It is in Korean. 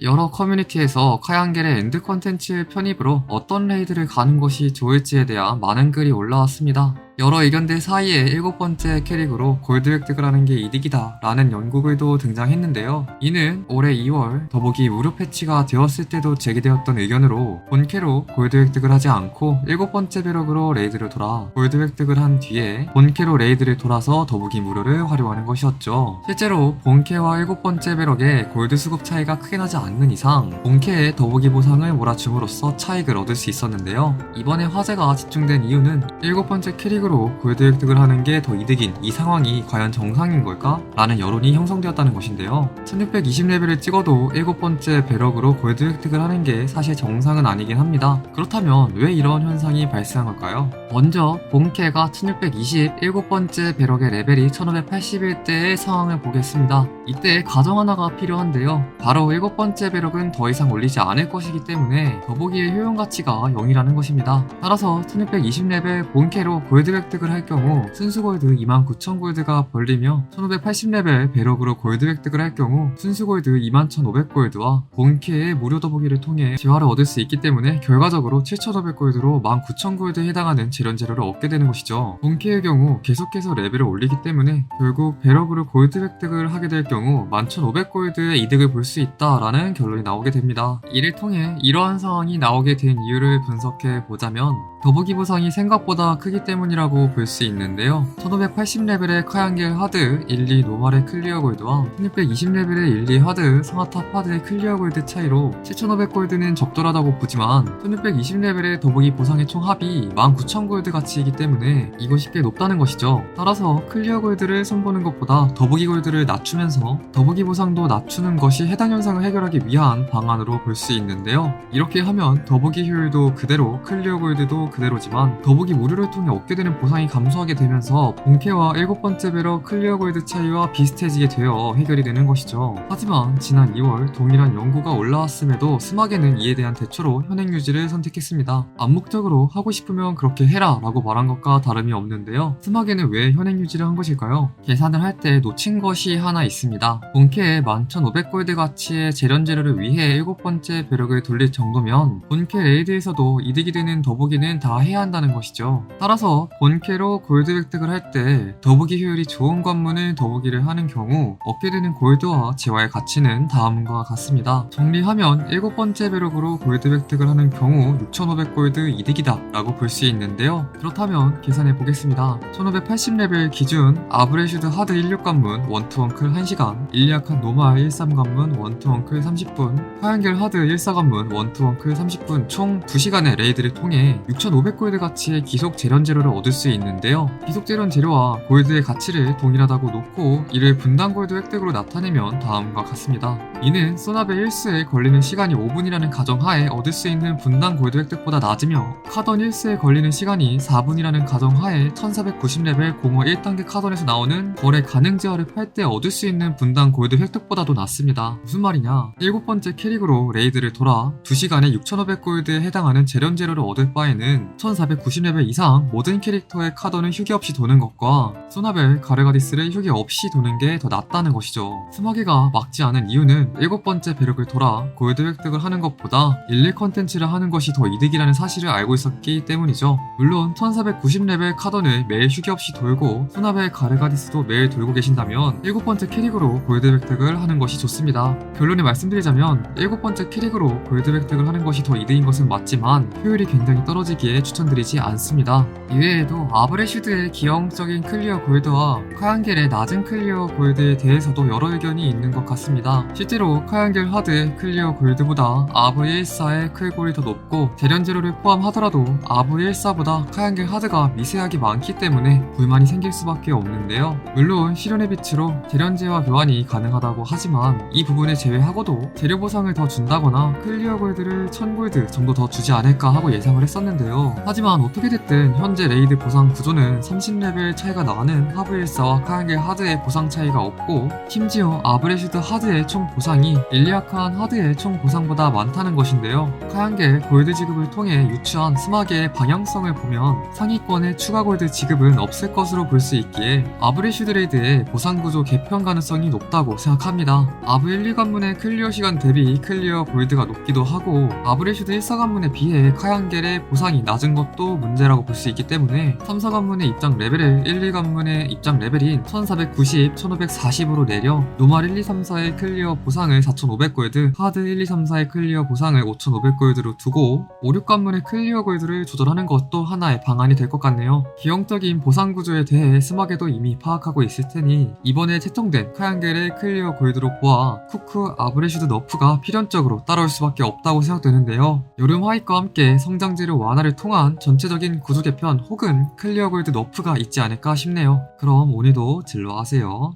여러 커뮤니티에서 카양겔의 엔드 컨텐츠 편입으로 어떤 레이드를 가는 것이 좋을지에 대한 많은 글이 올라왔습니다. 여러 의견들 사이에 7번째 캐릭으로 골드 획득을 하는 게 이득이다 라는 연구글도 등장했는데요. 이는 올해 2월 더보기 무료 패치가 되었을 때도 제기되었던 의견으로 본캐로 골드 획득을 하지 않고 7번째 배럭으로 레이드를 돌아 골드 획득을 한 뒤에 본캐로 레이드를 돌아서 더보기 무료를 활용하는 것이었죠. 실제로 본캐와 7번째 배럭의 골드 수급 차이가 크게 나지 않는 이상 본캐의 더보기 보상을 몰아줌으로써 차익을 얻을 수 있었는데요. 이번에 화제가 집중된 이유는 7번째 캐릭으로 골드 획득을 하는 게 더 이득인 이 상황이 과연 정상인 걸까? 라는 여론이 형성되었다는 것인데요. 1620레벨을 찍어도 7번째 배럭으로 골드 획득을 하는 게 사실 정상은 아니긴 합니다. 그렇다면 왜 이런 현상이 발생한 걸까요? 먼저 본캐가 1620 7번째 배럭의 레벨이 1581 때의 상황을 보겠습니다. 이때 가정 하나가 필요한데요. 바로 7번째 배럭은 더 이상 올리지 않을 것이기 때문에 더보기의 효용 가치가 0이라는 것입니다. 따라서 1620레벨 본캐로 골드 획득을 할 경우 순수 골드 29,000골드가 벌리며 1580레벨 배럭으로 골드 획득을 할 경우 순수 골드 21,500골드와 본캐의 무료 더보기를 통해 재화를 얻을 수 있기 때문에 결과적으로 7,500골드로 19,000골드에 해당하는 재련재료를 얻게 되는 것이죠. 본캐의 경우 계속해서 레벨을 올리기 때문에 결국 배럭으로 골드 획득을 하게 될 경우 11,500골드의 이득을 볼 수 있다라는 결론이 나오게 됩니다. 이를 통해 이러한 상황이 나오게 된 이유를 분석해 보자면 더보기 보상이 생각보다 크기 때문이라고 볼 수 있는데요. 1580레벨의 카양겔 하드 1, 2 노말의 클리어 골드와 1620레벨의 1, 2 하드 상하탑 하드의 클리어 골드 차이로 7500골드는 적절하다고 보지만 1620레벨의 더보기 보상의 총 합이 19,000골드 가치이기 때문에 이것이 꽤 높다는 것이죠. 따라서 클리어 골드를 손보는 것보다 더보기 골드를 낮추면서 더보기 보상도 낮추는 것이 해당 현상을 해결하기 위한 방안으로 볼 수 있는데요. 이렇게 하면 더보기 효율도 그대로 클리어 골드도 그대로지만 더보기 무료를 통해 얻게 되는 보상이 감소하게 되면서 본캐와 7번째 배럭 클리어 골드 차이와 비슷해지게 되어 해결이 되는 것이죠. 하지만 지난 2월 동일한 연구가 올라왔음에도 스마게는 이에 대한 대처로 현행 유지를 선택했습니다. 암묵적으로 하고 싶으면 그렇게 해라 라고 말한 것과 다름이 없는데요. 스마게는 왜 현행 유지를 한 것일까요? 계산을 할 때 놓친 것이 하나 있습니다. 본캐의 11,500골드 가치의 재련재료를 위해 7번째 배럭을 돌릴 정도면 본캐 레이드에서도 이득이 되는 더보기는 다 해야 한다는 것이죠. 따라서 본캐로 골드 획득을 할 때 더보기 효율이 좋은 관문을 더보기를 하는 경우 얻게 되는 골드와 재화의 가치는 다음과 같습니다. 정리하면 7번째 배럭으로 골드 획득을 하는 경우 6,500골드 이득이다 라고 볼 수 있는데요. 그렇다면 계산해 보겠습니다. 1580레벨 기준 아브레슈드 하드 16관문 원투원클 1시간, 일리아칸 노말 13관문 원투원클 30분, 카양겔 하드 14관문 원투원클 30분 총 2시간의 레이드를 통해 6,500골드 가치의 기속 재련재료를 얻을 수 있는데요. 기속 재련 재료와 골드의 가치를 동일하다고 놓고 이를 분당 골드 획득으로 나타내면 다음과 같습니다. 이는 소나베 1수에 걸리는 시간이 5분이라는 가정하에 얻을 수 있는 분당 골드 획득보다 낮으며 카던 1수에 걸리는 시간이 4분이라는 가정하에 1490레벨 공허 1단계 카던에서 나오는 거래 가능 재화를 팔 때 얻을 수 있는 분당 골드 획득보다도 낮습니다. 무슨 말이냐? 7번째 캐릭으로 레이드를 돌아 2시간에 6,500골드에 해당하는 재련재료를 얻을 바에는 1490레벨 이상 모든 캐릭터의 카던을 휴게 없이 도는 것과 소나벨 가르가디스를 휴게 없이 도는 게 더 낫다는 것이죠. 스마게가 막지 않은 이유는 7번째 배럭을 돌아 골드 획득을 하는 것보다 1, 1 컨텐츠를 하는 것이 더 이득이라는 사실을 알고 있었기 때문이죠. 물론 1490레벨 카던을 매일 휴게 없이 돌고 소나벨 가르가디스도 매일 돌고 계신다면 7번째 캐릭으로 골드 획득을 하는 것이 좋습니다. 결론을 말씀드리자면 7번째 캐릭으로 골드 획득을 하는 것이 더 이득인 것은 맞지만 효율이 굉장히 떨어지기에 추천드리지 않습니다. 이외에도 아브레슈드의 기형적인 클리어 골드와 카양겔의 낮은 클리어 골드에 대해서도 여러 의견이 있는 것 같습니다. 실제로 카양겔 하드의 클리어 골드보다 아브14의 클골이 더 높고 재련재료를 포함하더라도 아브14보다 카양겔 하드가 미세하게 많기 때문에 불만이 생길 수밖에 없는데요. 물론 실현의 빛으로 재련재와 교환이 가능하다고 하지만 이 부분을 제외하고도 재료 보상을 더 준다거나 클리어 골드를 1000골드 정도 더 주지 않을까 하고 예상을 했었는데요. 있는데요. 하지만 어떻게 됐든 현재 레이드 보상 구조는 30레벨 차이가 나는 하브1사와 카양겔 하드의 보상 차이가 없고, 심지어 아브레슈드 하드의 총 보상이 일리아칸 하드의 총 보상보다 많다는 것인데요. 카양겔 골드 지급을 통해 유추한 스마게의 방향성을 보면 상위권의 추가 골드 지급은 없을 것으로 볼 수 있기에 아브레슈드 레이드의 보상 구조 개편 가능성이 높다고 생각합니다. 아브 1, 2관문의 클리어 시간 대비 클리어 골드가 높기도 하고, 아브레슈드 1, 4관문에 비해 카양겔의 보상이 낮은 것도 문제라고 볼 수 있기 때문에 3, 4관문의 입장 레벨을 1, 2관문의 입장 레벨인 1490, 1540으로 내려 노말 1, 2, 3, 4의 클리어 보상을 4500골드, 하드 1, 2, 3, 4의 클리어 보상을 5500골드로 두고 5, 6관문의 클리어 골드를 조절하는 것도 하나의 방안이 될 것 같네요. 기형적인 보상 구조에 대해 스마게도 이미 파악하고 있을 테니 이번에 채택된 카양겔의 클리어 골드로 보아 쿠쿠 아브레슈드 너프가 필연적으로 따라올 수밖에 없다고 생각되는데요. 여름 하이크와 함께 성장재료 완화를 통한 전체적인 구조 개편 혹은 클리어 골드 너프가 있지 않을까 싶네요. 그럼 오늘도 진로하세요.